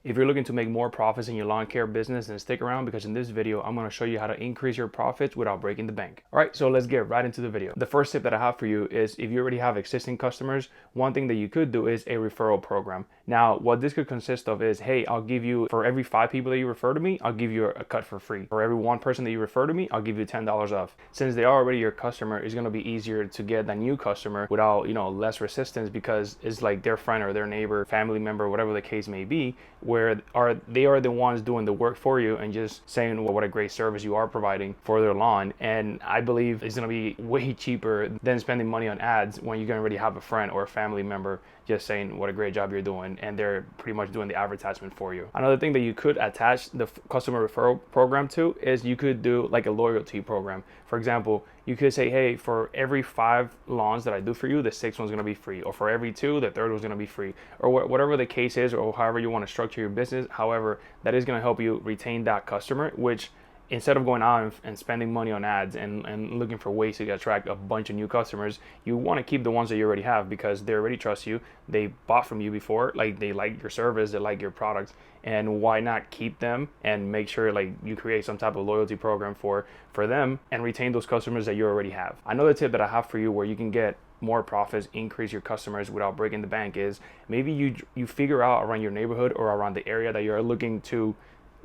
If you're looking to make more profits in your lawn care business, then stick around because in this video, I'm going to show you how to increase your profits without breaking the bank. All right, so let's get right into the video. The first tip that I have for you is if you already have existing customers, one thing that you could do is a referral program. Now, what this could consist of is, hey, I'll give you, for every 5 people that you refer to me, I'll give you a cut for free. For every 1 person that you refer to me, I'll give you $10 off. Since they are already your customer, it's going to be easier to get that new customer without, less resistance because it's like their friend or their neighbor, family member, whatever the case may be, where they are the ones doing the work for you and just saying what a great service you are providing for their lawn. And I believe it's going to be way cheaper than spending money on ads when you're going to already have a friend or a family member just saying what a great job you're doing, and they're pretty much doing the advertisement for you. Another thing that you could attach the customer referral program to is you could do like a loyalty program. For example, you could say, hey, for every 5 lawns that I do for you, the 6th one's going to be free, or for every 2, the 3rd one's going to be free, or whatever the case is, or however you want to structure your business. However, that is going to help you retain that customer, which instead of going out and spending money on ads and looking for ways to attract a bunch of new customers, you want to keep the ones that you already have because they already trust you. They bought from you before, like they like your service, they like your products, and why not keep them and make sure like you create some type of loyalty program for them and retain those customers that you already have. Another tip that I have for you where you can get more profits, increase your customers without breaking the bank is maybe you figure out around your neighborhood or around the area that you're looking to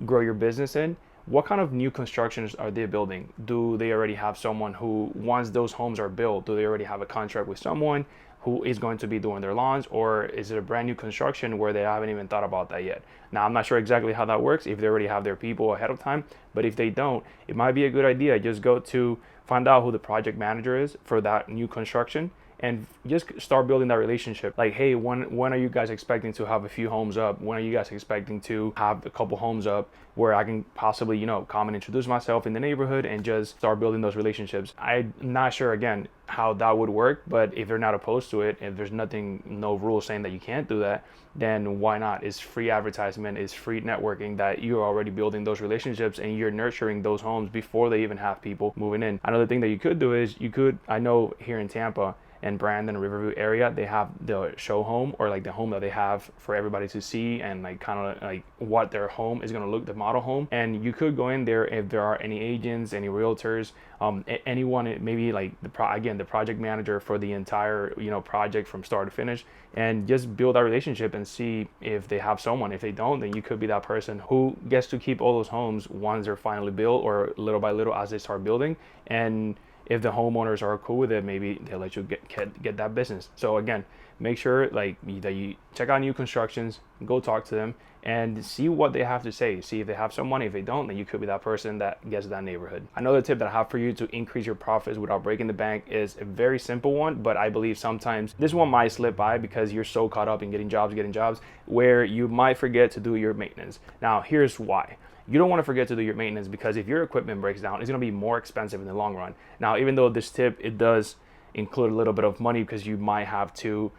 grow your business in, what kind of new constructions are they building? Do they already have someone who, once those homes are built, do they already have a contract with someone who is going to be doing their lawns, or is it a brand new construction where they haven't even thought about that yet? Now, I'm not sure exactly how that works, if they already have their people ahead of time, but if they don't, it might be a good idea. Just go to find out who the project manager is for that new construction and just start building that relationship. Like, hey, when are you guys expecting to have a few homes up? When are you guys expecting to have a couple homes up where I can possibly, come and introduce myself in the neighborhood and just start building those relationships? I'm not sure, again, how that would work, but if they're not opposed to it, if there's no rules saying that you can't do that, then why not? It's free advertisement, it's free networking that you're already building those relationships and you're nurturing those homes before they even have people moving in. Another thing that you could do is I know here in Tampa and Brandon, Riverview area, they have the show home, or like the home that they have for everybody to see and like kind of like what their home is going to look, the model home. And you could go in there if there are any agents, any realtors, anyone, maybe like the project manager for the entire project from start to finish, and just build that relationship and see if they have someone. If they don't, then you could be that person who gets to keep all those homes once they're finally built, or little by little as they start building. And if the homeowners are cool with it, maybe they'll let you get that business. So again, make sure that you check out new constructions, go talk to them, and see what they have to say. See if they have some money. If they don't, then you could be that person that gets that neighborhood. Another tip that I have for you to increase your profits without breaking the bank is a very simple one, but I believe sometimes this one might slip by because you're so caught up in getting jobs, where you might forget to do your maintenance. Now, here's why. You don't want to forget to do your maintenance because if your equipment breaks down, it's going to be more expensive in the long run. Now, even though this tip, it does include a little bit of money because you might have to,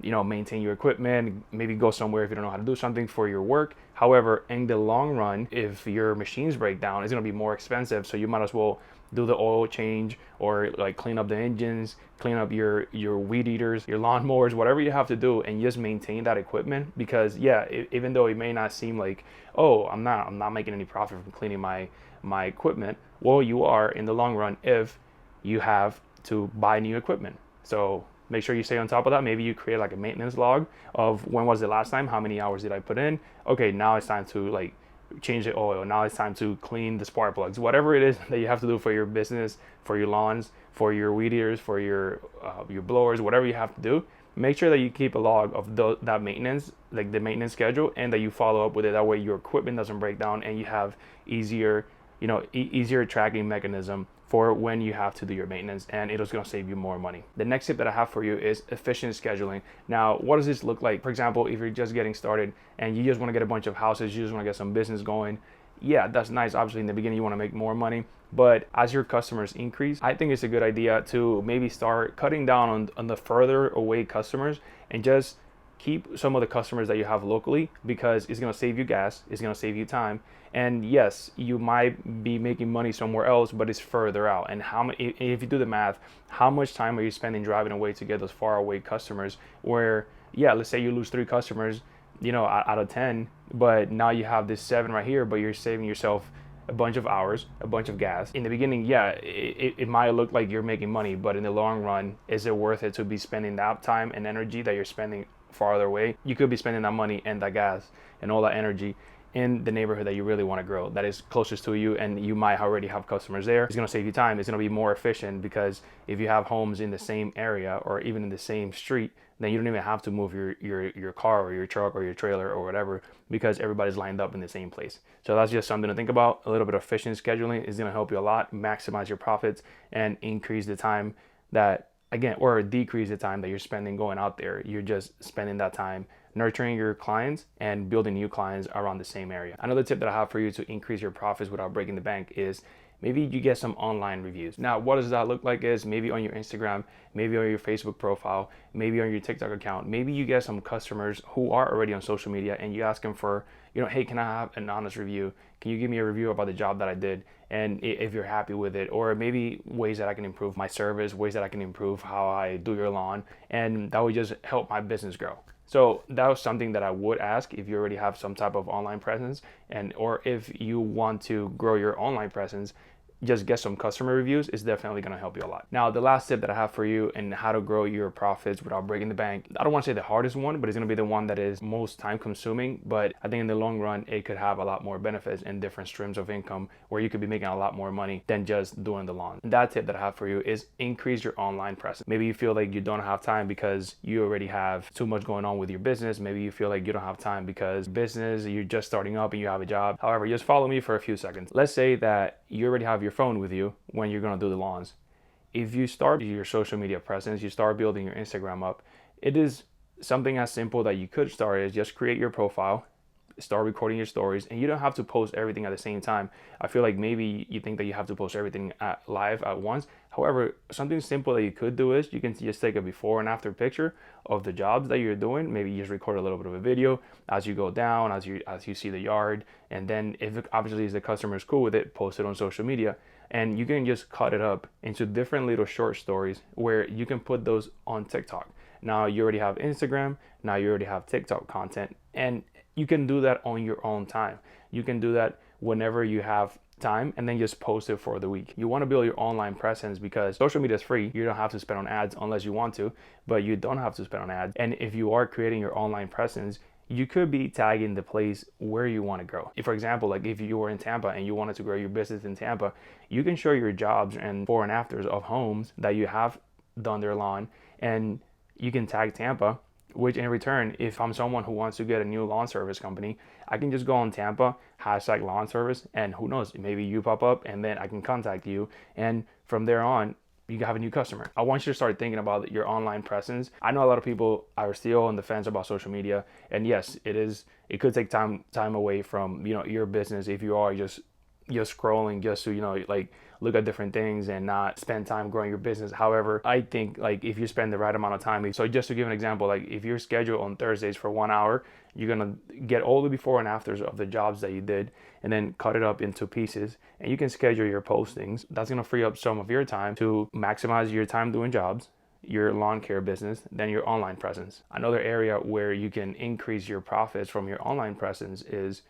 maintain your equipment, maybe go somewhere if you don't know how to do something for your work. However, in the long run, if your machines break down, it's going to be more expensive. So you might as well do the oil change or like clean up the engines, clean up your weed eaters, your lawnmowers, whatever you have to do, and just maintain that equipment. Because even though it may not seem like, oh, I'm not making any profit from cleaning my equipment, well, you are in the long run if you have to buy new equipment. So make sure you stay on top of that. Maybe you create like a maintenance log of when was the last time, how many hours did I put in? Okay, now it's time to like change the oil. Now it's time to clean the spark plugs. Whatever it is that you have to do for your business, for your lawns, for your weed eaters, for your blowers, whatever you have to do, make sure that you keep a log of that maintenance, like the maintenance schedule, and that you follow up with it. That way your equipment doesn't break down and you have easier tracking mechanism for when you have to do your maintenance, and it is going to save you more money. The next tip that I have for you is efficient scheduling. Now, what does this look like? For example, if you're just getting started and you just want to get a bunch of houses, you just want to get some business going, yeah, that's nice. Obviously, in the beginning, you want to make more money. But as your customers increase, I think it's a good idea to maybe start cutting down on the further away customers and just keep some of the customers that you have locally, because it's going to save you gas, it's going to save you time. And yes, you might be making money somewhere else, but it's further out. And if you do the math, how much time are you spending driving away to get those far away customers where, yeah, let's say you lose 3 customers, out of 10, but now you have this 7 right here, but you're saving yourself a bunch of hours, a bunch of gas. In the beginning, yeah, it might look like you're making money, but in the long run, is it worth it to be spending that time and energy that you're spending farther away? You could be spending that money and that gas and all that energy in the neighborhood that you really want to grow, that is closest to you, and you might already have customers there. It's going to save you time. It's going to be more efficient, because if you have homes in the same area or even in the same street, then you don't even have to move your car or your truck or your trailer or whatever, because everybody's lined up in the same place. So that's just something to think about. A little bit of efficient scheduling is going to help you a lot, maximize your profits, and increase the time that, again, or decrease the time that you're spending going out there. You're just spending that time nurturing your clients and building new clients around the same area. Another tip that I have for you to increase your profits without breaking the bank is maybe you get some online reviews. Now, what does that look like is maybe on your Instagram, maybe on your Facebook profile, maybe on your TikTok account, maybe you get some customers who are already on social media and you ask them for, hey, can I have an honest review? Can you give me a review about the job that I did? And if you're happy with it, or maybe ways that I can improve my service, ways that I can improve how I do your lawn, and that would just help my business grow. So that was something that I would ask if you already have some type of online presence, or if you want to grow your online presence, just get some customer reviews. Is definitely going to help you a lot. Now, the last tip that I have for you in how to grow your profits without breaking the bank, I don't want to say the hardest one, but it's going to be the one that is most time consuming, but I think in the long run, it could have a lot more benefits and different streams of income where you could be making a lot more money than just doing the lawn. That tip that I have for you is increase your online presence. Maybe you feel like you don't have time because you already have too much going on with your business. Maybe you feel like you don't have time because business, you're just starting up and you have a job. However, just follow me for a few seconds. Let's say that you already have your phone with you when you're going to do the lawns. If you start your social media presence, you start building your Instagram up, it is something as simple that you could start is just create your profile, start recording your stories, and you don't have to post everything at the same time. I feel like maybe you think that you have to post everything live at once. However, something simple that you could do is you can just take a before and after picture of the jobs that you're doing. Maybe you just record a little bit of a video as you go down, as you see the yard, and then if obviously the customer is cool with it, post it on social media. And you can just cut it up into different little short stories where you can put those on TikTok. Now you already have Instagram, now you already have TikTok content, and you can do that on your own time. You can do that whenever you have time, and then just post it for the week. You want to build your online presence because social media is free. You don't have to spend on ads unless you want to, but you don't have to spend on ads. And if you are creating your online presence, you could be tagging the place where you want to grow. If, for example, like if you were in Tampa and you wanted to grow your business in Tampa, you can show your jobs and before and afters of homes that you have done their lawn, and you can tag Tampa, which in return, if I'm someone who wants to get a new lawn service company, I can just go on Tampa, hashtag lawn service, and who knows, maybe you pop up and then I can contact you. And from there on, you have a new customer. I want you to start thinking about your online presence. I know a lot of people are still on the fence about social media, and yes, it could take time away from your business if you are just scrolling just to like look at different things and not spend time growing your business. However, I think like if you spend the right amount of time, so just to give an example, like if you're scheduled on Thursdays for 1 hour, you're gonna get all the before and afters of the jobs that you did and then cut it up into pieces, and you can schedule your postings. That's gonna free up some of your time to maximize your time doing jobs, your lawn care business, then your online presence. Another area where you can increase your profits from your online presence is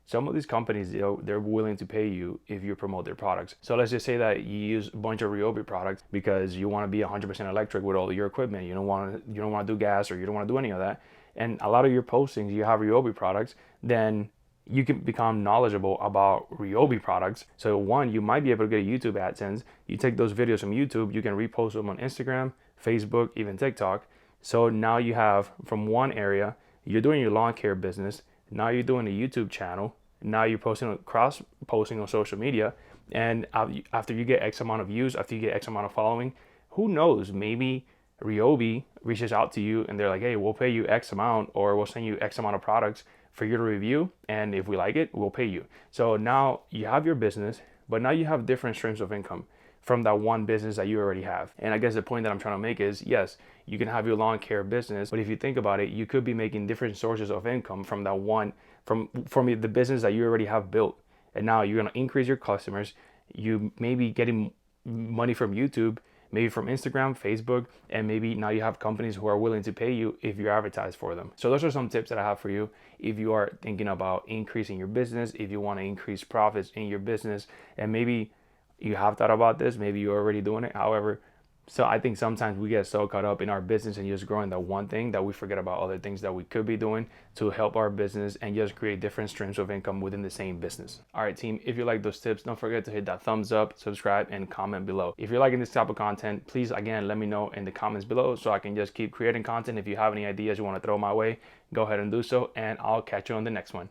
some of these companies, they're willing to pay you if you promote their products. So let's just say that you use a bunch of Ryobi products because you want to be 100% electric with all of your equipment. You don't want to do gas, or you don't want to do any of that. And a lot of your postings, you have Ryobi products, then you can become knowledgeable about Ryobi products. So one, you might be able to get a YouTube AdSense. You take those videos from YouTube, you can repost them on Instagram, Facebook, even TikTok. So now you have from one area, you're doing your lawn care business. Now you're doing a YouTube channel. Now you're cross posting on social media. And after you get X amount of views, after you get X amount of following, who knows, maybe Ryobi reaches out to you and they're like, hey, we'll pay you X amount, or we'll send you X amount of products for you to review. And if we like it, we'll pay you. So now you have your business, but now you have different streams of income from that one business that you already have. And I guess the point that I'm trying to make is, yes, you can have your lawn care business, but if you think about it, you could be making different sources of income from that one, from the business that you already have built. And now you're gonna increase your customers. You may be getting money from YouTube, maybe from Instagram, Facebook, and maybe now you have companies who are willing to pay you if you advertise for them. So those are some tips that I have for you if you are thinking about increasing your business, if you want to increase profits in your business, and maybe you have thought about this, maybe you're already doing it. However, so I think sometimes we get so caught up in our business and just growing that one thing that we forget about other things that we could be doing to help our business and just create different streams of income within the same business. All right, team, if you like those tips, don't forget to hit that thumbs up, subscribe, and comment below. If you're liking this type of content, please, again, let me know in the comments below so I can just keep creating content. If you have any ideas you want to throw my way, go ahead and do so, and I'll catch you on the next one.